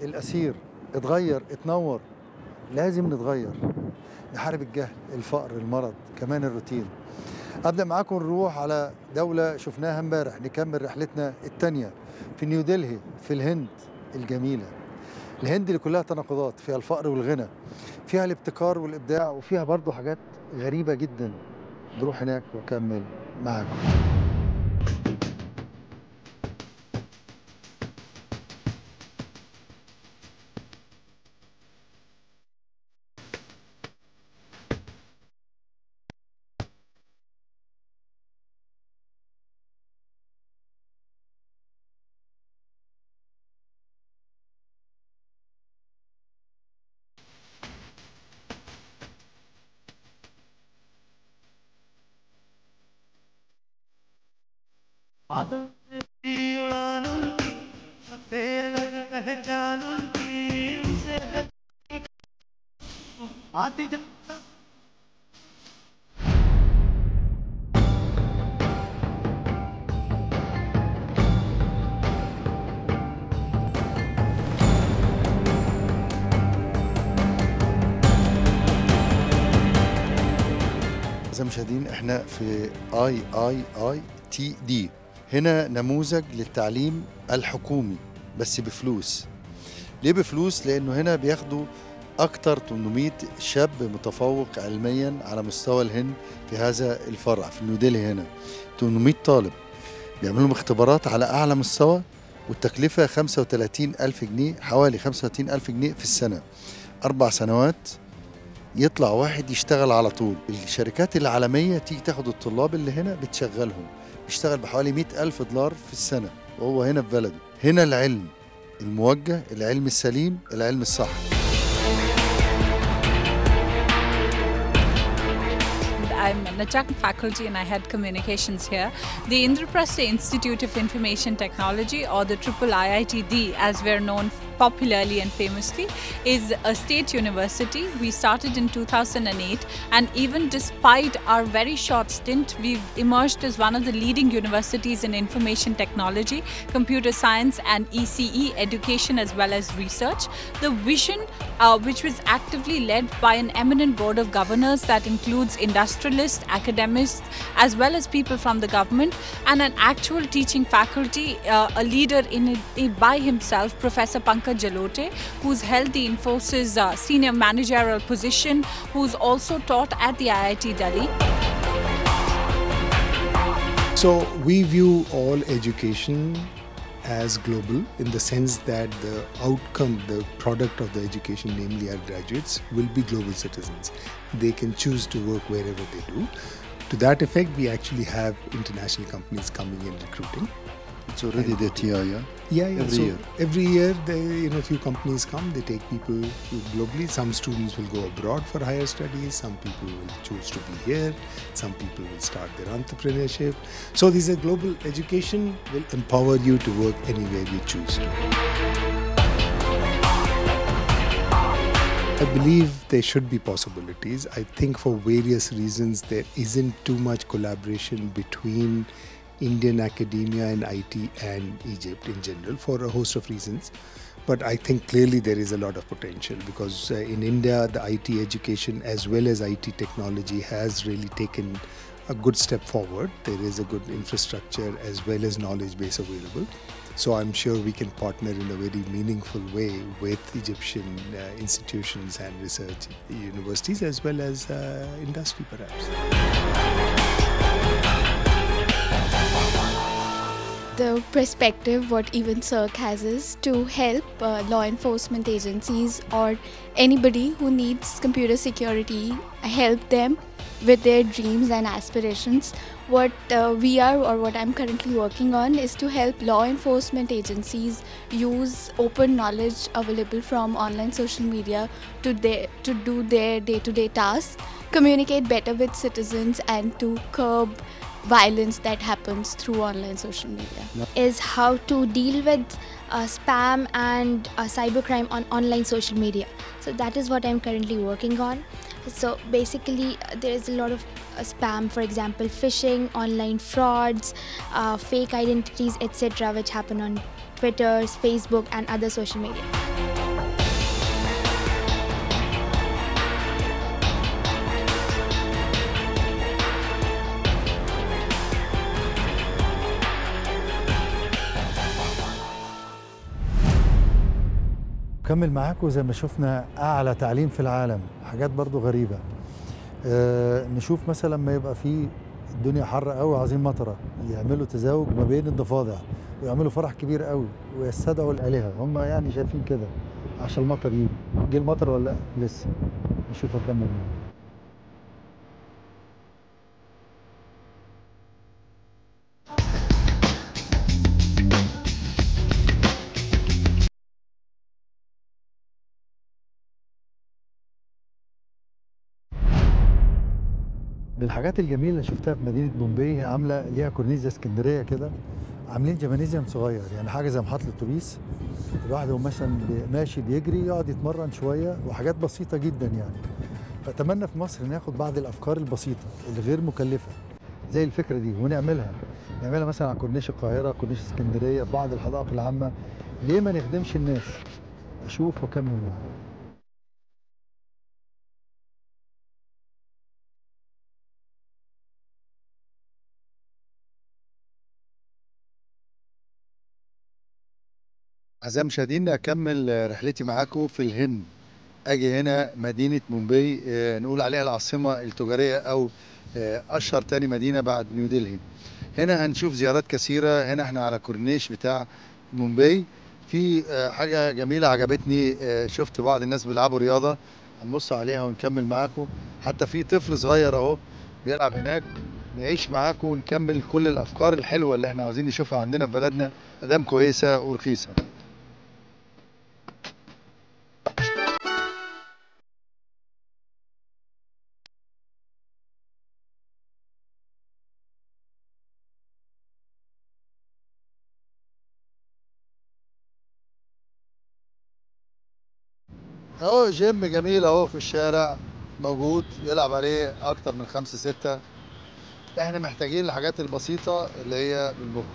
الأسير اتغير اتنور. لازم نتغير، نحارب الجهل، الفقر، المرض، كمان الروتين. أبدأ معاكم نروح على دولة شفناها امبارح، نكمل رحلتنا التانية في نيودلهي في الهند الجميلة. الهند اللي كلها تناقضات، فيها الفقر والغنى، فيها الابتكار والإبداع، وفيها برضو حاجات غريبة جدا. نروح هناك وأكمل معاكم. أعزائي المشاهدين، احنا في IIITD. هنا نموذج للتعليم الحكومي بس بفلوس. ليه بفلوس؟ لأنه هنا بياخدوا أكتر 800 شاب متفوق علميا على مستوى الهند في هذا الفرع في نيودلهي. هنا 800 طالب بيعملوا لهم اختبارات على أعلى مستوى، والتكلفة 35,000 جنيه، حوالي 35,000 جنيه في السنة. 4 سنوات يطلع واحد يشتغل على طول. الشركات العالمية تيجي تاخد الطلاب اللي هنا بتشغلهم، بيشتغل بحوالي 100,000 دولار في السنة وهو هنا في بلده. هنا العلم الموجه، العلم السليم، العلم الصح. I'm an adjunct faculty and I had communications here. The Indraprastha Institute of Information Technology, or the IIITD as we're known popularly and famously, is a state university. We started in 2008, and even despite our very short stint, we've emerged as one of the leading universities in information technology, computer science and ECE education as well as research. The vision, which was actively led by an eminent board of governors that includes industrialists, academics, as well as people from the government, and an actual teaching faculty, a leader in it by himself, Professor Pankaj Jalote, who's held the Infosys senior managerial position, who's also taught at the IIT Delhi. So we view all education as global in the sense that the outcome, the product of the education, namely our graduates, will be global citizens. They can choose to work wherever they do. To that effect, we actually have international companies coming in recruiting. It's already the TI, Yeah. Every year. Every year, a few companies come. They take people globally. Some students will go abroad for higher studies. Some people will choose to be here. Some people will start their entrepreneurship. So, this is a global education will empower you to work anywhere you choose to. I believe there should be possibilities. I think for various reasons there isn't too much collaboration between Indian academia and IT and Egypt in general for a host of reasons. But I think clearly there is a lot of potential because in India the IT education as well as IT technology has really taken a good step forward. There is a good infrastructure as well as knowledge base available. So I'm sure we can partner in a very meaningful way with Egyptian institutions and research universities as well as industry perhaps. The perspective what even CERC has is to help law enforcement agencies or anybody who needs computer security, help them with their dreams and aspirations. What we are or what I'm currently working on is to help law enforcement agencies use open knowledge available from online social media to do their day-to-day tasks, communicate better with citizens and to curb violence that happens through online social media. Is how to deal with spam and cybercrime on online social media. So that is what I'm currently working on. So basically, there is a lot of spam, for example, phishing, online frauds, fake identities, etc., which happen on Twitter, Facebook, and other social media. كمل معاكم زي ما شفنا أعلى تعليم في العالم، حاجات برضو غريبة. نشوف مثلا ما يبقى في الدنيا حر قوي عايزين مطره، يعملوا تزاوج ما بين الضفادع ويعملوا فرح كبير قوي ويستدعوا الآلهة، هم يعني شايفين كده عشان المطر يجي. جه المطر ولا لا؟ لسه. نشوف أكمل معاكم. من الحاجات الجميله اللي شفتها في مدينه بومباي، عامله ليها كورنيش زي اسكندريه كده، عاملين جمانيزيوم صغير، يعني حاجه زي محطه الاتوبيس، الواحد هو مثلا ماشي بيجري يقعد يتمرن شويه، وحاجات بسيطه جدا يعني. فاتمنى في مصر ناخد بعض الافكار البسيطه الغير مكلفه زي الفكره دي ونعملها مثلا على كورنيش القاهره، كورنيش اسكندريه، بعض الحدائق العامه. ليه ما نخدمش الناس؟ اشوف واكمل معاك. أعزائي المشاهدين، أكمل رحلتي معاكم في الهند. أجي هنا مدينة مومباي، نقول عليها العاصمة التجارية أو أشهر تاني مدينة بعد نيودلهي. هنا هنشوف زيارات كثيرة. هنا احنا على كورنيش بتاع مومباي. في حاجة جميلة عجبتني، شفت بعض الناس بيلعبوا رياضة، هنبص عليها ونكمل معاكم. حتى في طفل صغير أهو بيلعب هناك. نعيش معاكم ونكمل كل الأفكار الحلوة اللي احنا عاوزين نشوفها عندنا في بلدنا، مادام كويسة ورخيصة. اهو جيم جميل اهو في الشارع موجود، يلعب عليه اكتر من 5 6. احنا محتاجين الحاجات البسيطة اللي هي بالمخ.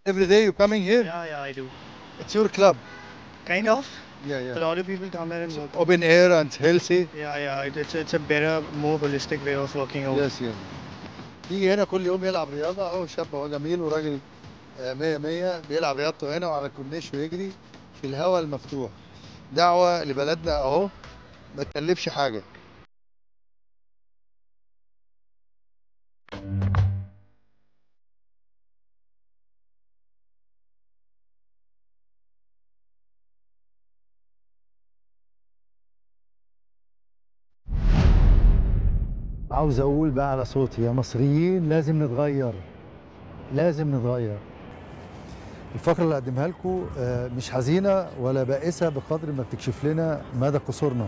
Every day you coming here? Yeah, I do. It's your club. Kind of. Yeah. A lot of people come here and work. Open air and healthy. Yeah. It's a better, more holistic way of working out. Yes. يجي هنا كل يوم يلعب رياضة اهو، شاب اهو جميل وراجل 100 بيلعب رياضته هنا وعلى الكورنيش ويجري في الهواء المفتوح. دعوة لبلدنا اهو، ما تكلفش حاجة. عاوز اقول بقى على صوتي، يا مصريين لازم نتغير، لازم نتغير. الفقرة اللي اقدمها لكم مش حزينة ولا بائسة بقدر ما بتكشف لنا مدى قصورنا.